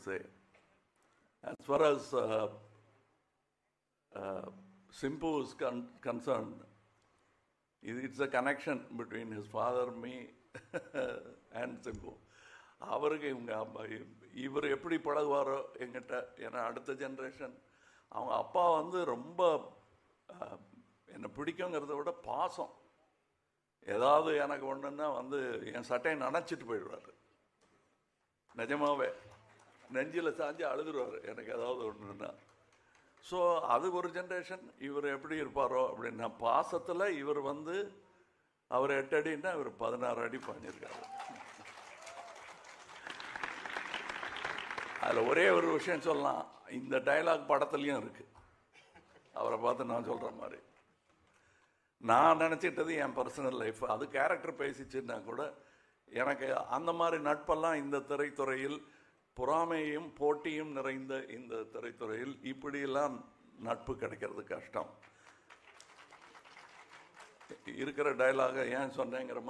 say. As far as Simpu is concerned, it's a connection between his father, me, and Simpu. அவருக்கு இவர் எப்படி பழகுவாரோ எங்கிட்ட, ஏன்னா அடுத்த ஜென்ரேஷன் அவங்க அப்பா வந்து ரொம்ப என்னை பிடிக்குங்கிறத விட பாசம். ஏதாவது எனக்கு ஒன்றுன்னா வந்து என் சட்டையை நனைச்சிட்டு போயிடுவார். நிஜமாவே நெஞ்சில் சாஞ்சு அழுதுருவார் எனக்கு ஏதாவது ஒன்றுன்னா. ஸோ அது ஒரு ஜென்ரேஷன். இவர் எப்படி இருப்பாரோ அப்படின்னா பாசத்தில் இவர் வந்து அவர் 8 அடின்னா இவர் 16 அடி பண்ணியிருக்காரு. அதில் ஒரே ஒரு விஷயம் சொல்லலாம், இந்த டைலாக் படத்துலையும் இருக்குது. அவரை பார்த்து நான் சொல்கிற மாதிரி நான் நினச்சிட்டது என் பர்சனல் லைஃப், அது கேரக்டர் பேசிச்சுன்னா கூட எனக்கு அந்த மாதிரி நட்பெல்லாம் இந்த திரைத்துறையில் பொறாமையும் போட்டியும் நிறைந்த இந்த திரைத்துறையில் இப்படியெல்லாம் நட்பு கிடைக்கிறது கஷ்டம். இருக்கிற டைலாக ஏன் சொன்னேங்கிற மாதிரி